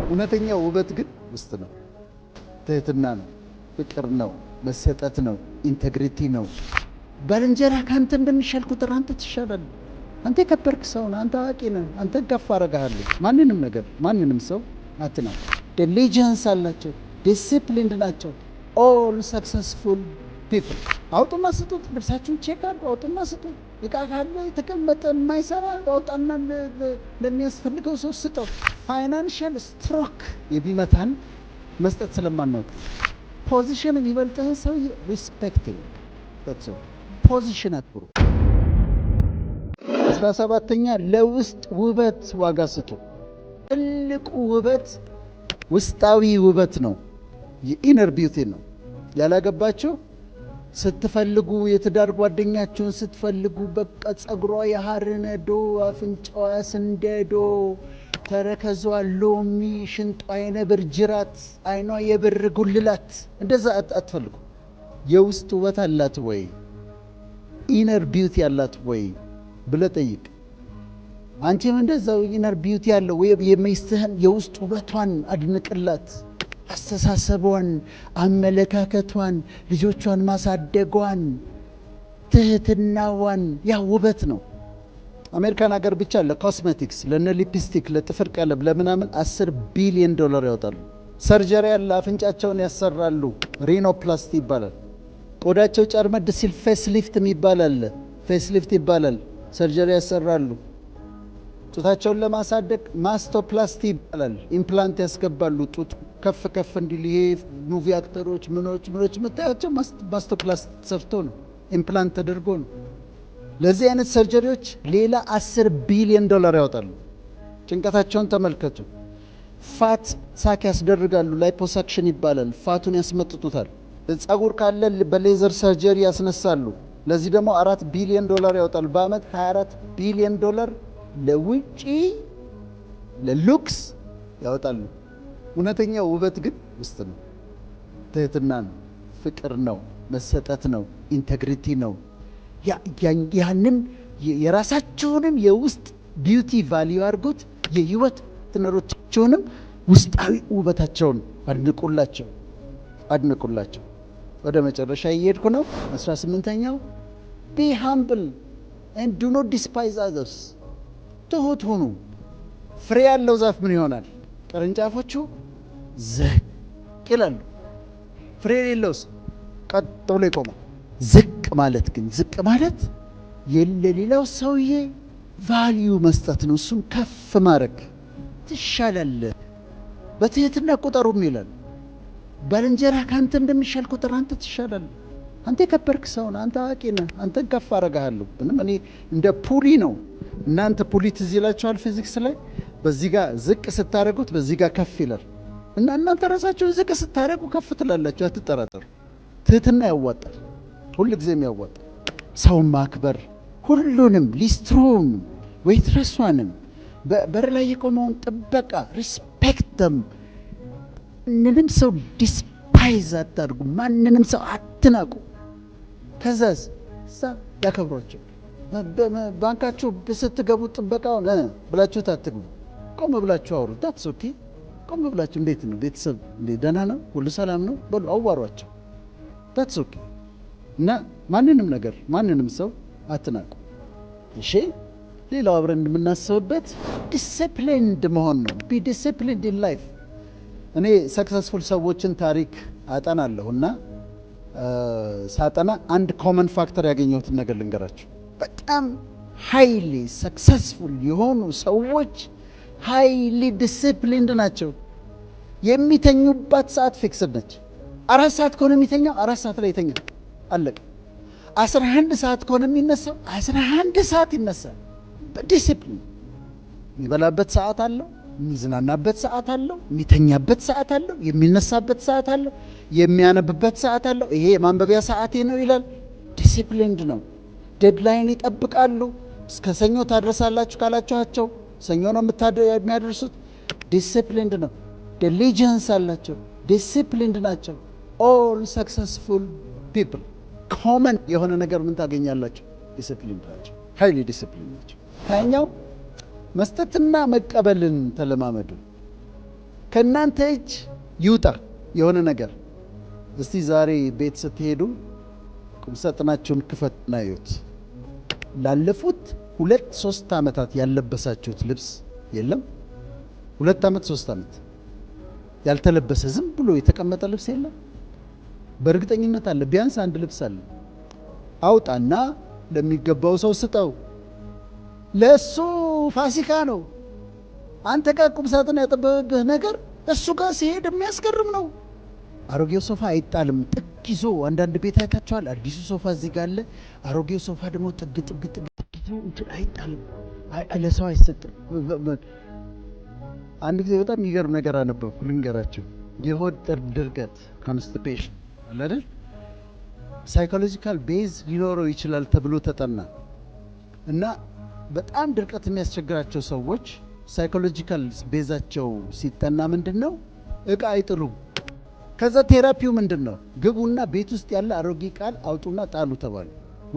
እውነተኛ ውበት ግን ውስጥ ነው። ትህትና ነው፣ ፍቅር ነው፣ መሰጠት ነው፣ ኢንቴግሪቲ ነው። ባልንጀራ ካንተ እንደሚሻል ቁጥር አንተ ትሻላለህ። አንተ የከበርክ ሰው ነህ። አንተ አዋቂ ነህ። አንተ ከፍ አደርግሃለሁ። ማንንም ነገር ማንንም ሰው አትናቅ። ዲሊጀንስ አላቸው፣ ዲሲፕሊንድ ናቸው። ኦል ሰክሰስፉል ፒፕል አውጡና ስጡት። ልብሳችሁን ቼክ አድርጉ፣ አውጡና ስጡት። እቃ ካለ የተቀመጠ የማይሰራ አውጣና ለሚያስፈልገው ሰው ስጠው። ፋይናንሻል ስትሮክ የሚመታን መስጠት ስለማናውቅ ፖዚሽን የሚበልጥህን ሰው ሪስፔክት ፖዚሽን አክብሩ። 17ኛ ለውስጥ ውበት ዋጋ ስጡ። ትልቁ ውበት ውስጣዊ ውበት ነው፣ የኢነር ቢዩቲ ነው። ያላገባችሁ ስትፈልጉ የትዳር ጓደኛችሁን ስትፈልጉ በቃ ጸጉሯ የሐር ነዶ፣ አፍንጫዋ ስንደዶ፣ ተረከዟ ሎሚ፣ ሽንጧ የነብር ጅራት፣ አይኗ የብር ጉልላት፣ እንደዛ አትፈልጉ። የውስጥ ውበት አላት ወይ? ኢነር ቢዩቲ አላት ወይ ብለህ ጠይቅ። አንቺም እንደዛው ኢነር ቢዩቲ ያለው ወይ የሚስትህን የውስጥ ውበቷን አድንቅላት። አስተሳሰቧን፣ አመለካከቷን፣ ልጆቿን ማሳደጓን፣ ትህትናዋን፣ ያ ውበት ነው። አሜሪካን ሀገር ብቻ ለኮስሜቲክስ፣ ለነ ሊፕስቲክ፣ ለጥፍር ቀለም፣ ለምናምን $10 ቢሊዮን ያወጣሉ። ሰርጀሪ ያለ አፍንጫቸውን ያሰራሉ፣ ሪኖፕላስቲ ይባላል። ቆዳቸው ጨርመድ ሲል ፌስሊፍት ይባላል፣ ፌስሊፍት ይባላል። ሰርጀሪ ያሰራሉ። ጡታቸውን ለማሳደግ ማስቶፕላስቲ ይባላል። ኢምፕላንት ያስገባሉ፣ ጡት ከፍ ከፍ እንዲል። ይሄ ሙቪ አክተሮች ምኖች የምታያቸው ማስቶፕላስቲ ተሰርቶ ነው፣ ኢምፕላንት ተደርጎ ነው። ለዚህ አይነት ሰርጀሪዎች ሌላ $10 ቢሊዮን ያወጣሉ። ጭንቀታቸውን ተመልከቱ። ፋት ሳክ ያስደርጋሉ፣ ላይፖሳክሽን ይባላል። ፋቱን ያስመጥጡታል። ጸጉር ካለ በሌዘር ሰርጀሪ ያስነሳሉ። ለዚህ ደግሞ $4 ቢሊዮን ያወጣሉ። በአመት $24 ቢሊዮን ለውጪ ለሉክስ ያወጣሉ። እውነተኛ ውበት ግን ውስጥ ነው። ትህትና ነው፣ ፍቅር ነው፣ መሰጠት ነው፣ ኢንቴግሪቲ ነው። ያንን የራሳችሁንም የውስጥ ቢዩቲ ቫልዩ አድርጉት። የህይወት ትነሮቻችሁንም ውስጣዊ ውበታቸውን አድንቁላቸው። ወደ መጨረሻ እየሄድኩ ነው። 18ኛው ቢ ሃምብል and do not despise others። ትሁት ሁኑ። ፍሬ ያለው ዛፍ ምን ይሆናል? ቅርንጫፎቹ ዝቅ ይላሉ። ፍሬ የሌለውስ ቀጥ ብሎ ይቆማል። ዝቅ ማለት የሌላው ሰውዬ ቫልዩ መስጠት ነው። እሱን ከፍ ማድረግ ትሻላለህ። በትህትና ቁጠሩም ይላል። ባልንጀራ ካንተ እንደሚሻል ቁጥር አንተ ትሻላለህ። አንተ የከበርክ ሰው ነህ። አንተ አዋቂ ነህ። አንተን ከፍ አደርግሃለሁ። ምንም እኔ እንደ ፑሊ ነው። እናንተ ፑሊ ትዝ ይላችኋል ፊዚክስ ላይ። በዚህ ጋር ዝቅ ስታደርጉት በዚህ ጋር ከፍ ይላል እና እናንተ ራሳችሁን ዝቅ ስታደርጉ ከፍ ትላላችሁ። አትጠራጠሩ። ትህትና ያዋጣል፣ ሁሉ ጊዜም ያዋጣል። ሰውን ማክበር፣ ሁሉንም፣ ሊስትሮን ዌይትረሷንም፣ በር ላይ የቆመውን ጥበቃ ሪስፔክትም። ማንንም ሰው ዲስፓይዝ አታድርጉ። ማንንም ሰው አትናቁ። ከዛስ ያከብሯቸው። ባንካችሁ ስትገቡ ጥበቃውን ብላችሁ ታትግቡ። ቆም ብላችሁ አውሩ። ዳትስ ኦኬ። ቆም ብላችሁ እንዴት ነው ቤተሰብ፣ ደህና ነው፣ ሁሉ ሰላም ነው በሉ፣ አዋሯቸው። ዳትስ ኦኬ። እና ማንንም ሰው አትናቁ። እሺ። ሌላው አብረን የምናስብበት ዲሲፕሊንድ መሆን ነው። ቢ ዲሲፕሊንድ ኢን ላይፍ። እኔ ሰክሰስፉል ሰዎችን ታሪክ አጠናለሁ እና ሳጠና አንድ ኮመን ፋክተር ያገኘሁትን ነገር ልንገራችሁ። በጣም ሃይሊ ሰክሰስፉል የሆኑ ሰዎች ሃይሊ ዲሲፕሊንድ ናቸው። የሚተኙባት ሰዓት ፊክስድ ነች። 4 ሰዓት ከሆነ የሚተኛው 4 ሰዓት ላይ ይተኛል። አለቀ። 11 ሰዓት ከሆነ የሚነሳው 11 ሰዓት ይነሳል። በዲሲፕሊን የሚበላበት ሰዓት አለው፣ የሚዝናናበት ሰዓት አለው፣ የሚተኛበት ሰዓት አለው፣ የሚነሳበት ሰዓት አለው፣ የሚያነብበት ሰዓት አለው። ይሄ የማንበቢያ ሰዓቴ ነው ይላል። ዲሲፕሊንድ ነው። ዴድላይን ይጠብቃሉ። እስከ ሰኞ ታደርሳላችሁ ካላችኋቸው ሰኞ ነው የሚያደርሱት። ዲሲፕሊንድ ነው። ዲሊጀንስ አላቸው። ዲሲፕሊንድ ናቸው። ኦል ሰክሰስፉል ፒፕል ኮመን የሆነ ነገር ምን ታገኛላቸው? ዲሲፕሊንድ ናቸው። ሃይሊ ዲሲፕሊንድ ናቸው። ታኛው መስጠትና መቀበልን ተለማመዱ። ከእናንተ እጅ ይውጣ የሆነ ነገር። እስቲ ዛሬ ቤት ስትሄዱ ቁምሳጥናችሁን ክፈቱና እዩት። ላለፉት 2-3 ዓመታት ያለበሳችሁት ልብስ የለም? 2 ዓመት 3 ዓመት ያልተለበሰ ዝም ብሎ የተቀመጠ ልብስ የለም? በእርግጠኝነት አለ። ቢያንስ አንድ ልብስ አለ። አውጣና ለሚገባው ሰው ስጠው። ለሱ ፋሲካ ነው። አንተ ጋር ቁምሳጥን ያጠበበብህ ነገር እሱ ጋር ሲሄድ የሚያስገርም ነው። አሮጌው ሶፋ አይጣልም፣ ጥግ ይዞ። አንዳንድ ቤት አይታችኋል። አዲሱ ሶፋ እዚህ ጋር አለ፣ አሮጌው ሶፋ ደግሞ ጥግ ይዞ አይጣልም፣ ለሰው አይሰጥም። አንድ ጊዜ በጣም የሚገርም ነገር አነበብኩ፣ ልንገራችሁ። የሆድ ድርቀት ኮንስቲፔሽን አለ አይደል? ሳይኮሎጂካል ቤዝ ሊኖረው ይችላል ተብሎ ተጠና እና በጣም ድርቀት የሚያስቸግራቸው ሰዎች ሳይኮሎጂካል ቤዛቸው ሲጠና ምንድነው? እቃ አይጥሉም። ከዛ ቴራፒው ምንድነው? ግቡና ቤት ውስጥ ያለ አሮጌ ቃል አውጡና ጣሉ ተባሉ።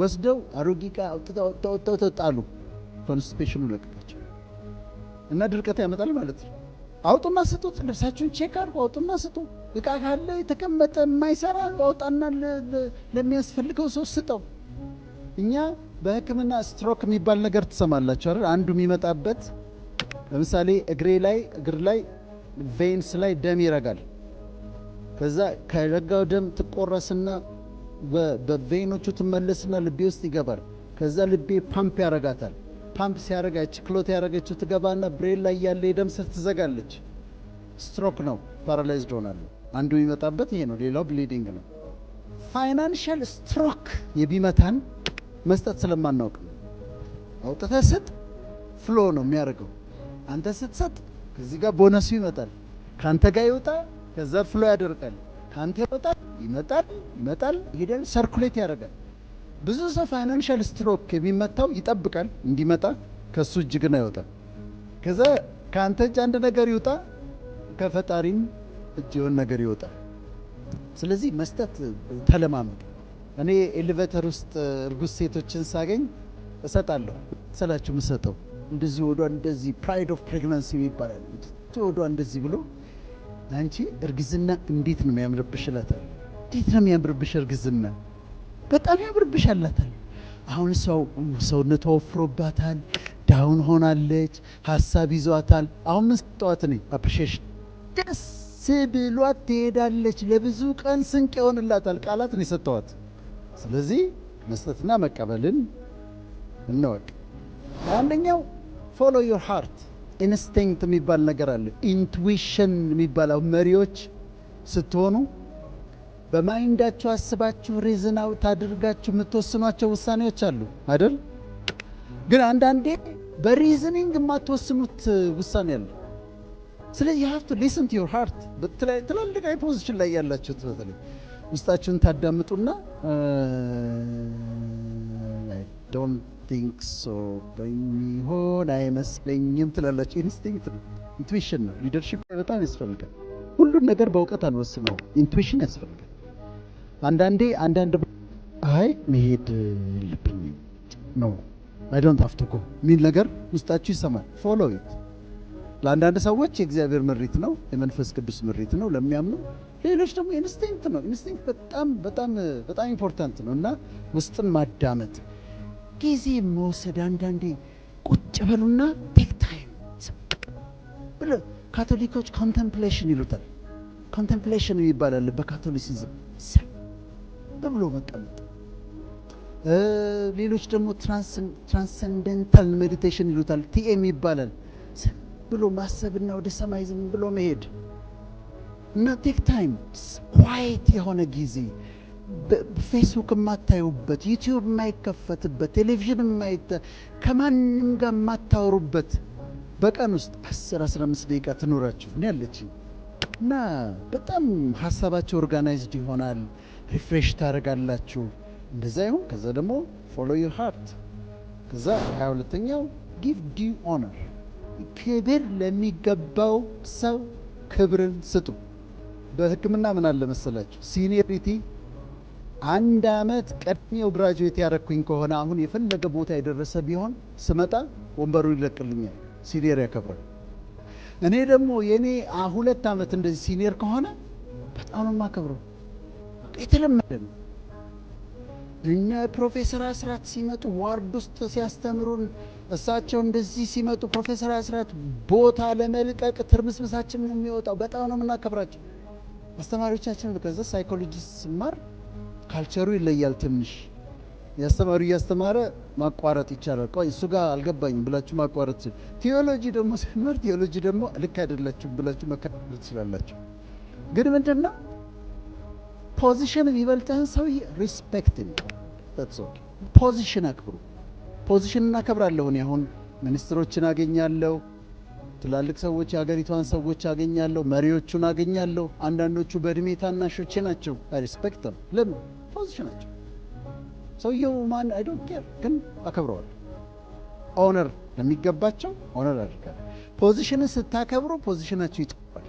ወስደው አሮጌ ቃል አውጥተው ጣሉ። ኮንስቲፔሽኑ ለቀቃቸው እና ድርቀት ያመጣል ማለት ነው። አውጡና ስጡት። ልብሳችሁን ቼክ አድርጉ፣ አውጡና ስጡ። እቃ ካለ የተቀመጠ የማይሰራ አውጣና ለሚያስፈልገው ሰው ስጠው። እኛ በሕክምና ስትሮክ የሚባል ነገር ትሰማላችሁ አይደል? አንዱ የሚመጣበት ለምሳሌ እግር ላይ ቬንስ ላይ ደም ይረጋል። ከዛ ከረጋው ደም ትቆረስና በቬኖቹ ትመለስና ልቤ ውስጥ ይገባል። ከዛ ልቤ ፓምፕ ያረጋታል። ፓምፕ ሲያረጋች ክሎት ያረገችው ትገባና ብሬን ላይ ያለ የደም ስር ትዘጋለች። ስትሮክ ነው፣ ፓራላይዝድ ሆናለሁ። አንዱ የሚመጣበት ይሄ ነው። ሌላው ብሊዲንግ ነው። ፋይናንሻል ስትሮክ የሚመታን መስጠት ስለማናውቅ ነው። አውጥተህ ስጥ፣ ፍሎ ነው የሚያደርገው። አንተ ስትሰጥ ከዚህ ጋር ቦነሱ ይመጣል። ካንተ ጋር ይወጣ፣ ከዛ ፍሎ ያደርጋል። ካንተ ይወጣል፣ ይመጣል፣ ይሄዳል፣ ሰርኩሌት ያደርጋል። ብዙ ሰው ፋይናንሻል ስትሮክ የሚመታው ይጠብቃል እንዲመጣ፣ ከሱ እጅ ግን አይወጣም። ከዛ ካንተ እጅ አንድ ነገር ይወጣ፣ ከፈጣሪም እጅ የሆነ ነገር ይወጣል። ስለዚህ መስጠት ተለማመድ። እኔ ኤሌቬተር ውስጥ እርጉዝ ሴቶችን ሳገኝ እሰጣለሁ። ሰላችሁ ምሰጠው እንደዚህ ወዷ እንደዚህ ፕራይድ ኦፍ ፕሬግናንሲ ይባላል። ወዷ እንደዚህ ብሎ አንቺ እርግዝና እንዴት ነው የሚያምርብሽ እላታለሁ። እንዴት ነው የሚያምርብሽ እርግዝና? በጣም ያምርብሽ አላታል። አሁን ሰውነቷ ወፍሮባታል፣ ዳውን ሆናለች፣ ሀሳብ ይዟታል። አሁን ምን ሰጠዋት? እኔ አፕሪሺዬሽን፣ ደስ ብሏት ትሄዳለች። ለብዙ ቀን ስንቅ ይሆንላታል። ቃላት ነው የሰጠዋት። ስለዚህ መስጠትና መቀበልን እንወቅ። አንደኛው ፎሎ ዮር ሃርት ኢንስቲንክት የሚባል ነገር አለ። ኢንቱዊሽን የሚባለው መሪዎች ስትሆኑ በማይንዳችሁ አስባችሁ ሪዝን አውት አድርጋችሁ የምትወስኗቸው ውሳኔዎች አሉ አይደል? ግን አንዳንዴ በሪዝኒንግ የማትወስኑት ውሳኔ አለ። ስለዚህ you have to listen to your heart። ትላልቅ ፖዚሽን ላይ ያላችሁት በተለይ ውስጣችሁን ታዳምጡና I don't think so በሚሆን አይመስለኝም ትላላችሁ። ኢንስቲንክት ነው፣ ኢንቱዊሽን ነው። ሊደርሺፕ በጣም ያስፈልጋል። ሁሉን ነገር በእውቀት አንወስነው፣ ኢንቱዊሽን ያስፈልጋል። አንዳንድ አይ መሄድ የለብኝም ነው I don't have to go የሚል ነገር ውስጣችሁ ይሰማል። ፎሎ ኢት። ለአንዳንድ ሰዎች የእግዚአብሔር ምሪት ነው፣ የመንፈስ ቅዱስ ምሪት ነው ለሚያምኑ። ሌሎች ደግሞ ኢንስቲንክት ነው። ኢንስቲንክት በጣም ኢምፖርታንት ነው እና ውስጥን ማዳመጥ፣ ጊዜ መውሰድ። አንዳንዴ ቁጭ በሉና ቴክ ታይም ብለ ካቶሊኮች ኮንተምፕሌሽን ይሉታል። ኮንተምፕሌሽን ይባላል በካቶሊሲዝም ብሎ መቀመጥ። ሌሎች ደግሞ ትራንሰንደንታል ሜዲቴሽን ይሉታል፣ ቲኤም ይባላል። ብሎ ማሰብና ወደ ሰማይ ዝም ብሎ መሄድ እና ቴክ ታይም፣ ኳይት የሆነ ጊዜ፣ ፌስቡክ የማታዩበት፣ ዩቲዩብ የማይከፈትበት፣ ቴሌቪዥን ከማንም ጋር የማታወሩበት በቀን ውስጥ 10-15 ደቂቃ ትኖራችሁ እኔ ያለችኝ እና በጣም ሀሳባቸው ኦርጋናይዝድ ይሆናል። ሪፍሬሽ ታደርጋላችሁ። እንደዛ ይሁን። ከዛ ደግሞ ፎሎ ዩር ሃርት። ከዛ 22ኛው ጊቭ ዲው ኦነር፣ ክብር ለሚገባው ሰው ክብርን ስጡ። በሕክምና ምን አለ መሰላችሁ? ሲኒየሪቲ 1 ዓመት ቀድሜው ግራጁዌት ያደረኩኝ ከሆነ አሁን የፈለገ ቦታ የደረሰ ቢሆን ስመጣ ወንበሩ ይለቅልኛል። ሲኒየር ያከብራል። እኔ ደግሞ የኔ 2 ዓመት እንደዚህ ሲኒየር ከሆነ በጣም ነው የማከብረው። የተለመደ ነው። እኛ ፕሮፌሰር አስራት ሲመጡ ዋርድ ውስጥ ሲያስተምሩን እሳቸው እንደዚህ ሲመጡ ፕሮፌሰር አስራት ቦታ ለመልቀቅ ትርምስምሳችን ነው የሚወጣው። በጣም ነው የምናከብራቸው አስተማሪዎቻችን። ከዛ ሳይኮሎጂ ስማር ካልቸሩ ይለያል ትንሽ። ያስተማሩ እያስተማረ ማቋረጥ ይቻላል። ቆይ እሱ ጋር አልገባኝም ብላችሁ ማቋረጥ ይችላል። ቲዮሎጂ ደግሞ ሲማር ቲዮሎጂ ደግሞ ልክ አይደላችሁም ብላችሁ መከራከር ትችላላችሁ። ግን ምንድነው ፖዚሽን የሚበልጥህን ሰውዬ ሪስፔክት ፖዚሽን አክብሩ። ፖዚሽን እናከብራለሁ። እኔ አሁን ሚኒስትሮችን አገኛለሁ፣ ትላልቅ ሰዎች የሀገሪቷን ሰዎች አገኛለሁ፣ መሪዎቹን አገኛለሁ። አንዳንዶቹ በእድሜ ታናሾቼ ናቸው። ሪስፔክት ነው። ለምን? ፖዚሽናቸው። ሰውየው ማን አይ ዶንት ኬር፣ ግን አከብረዋለሁ። ኦነር ለሚገባቸው ኦነር አድርጋለሁ። ፖዚሽንን ስታከብሩ ፖዚሽናቸው ይጠፋል።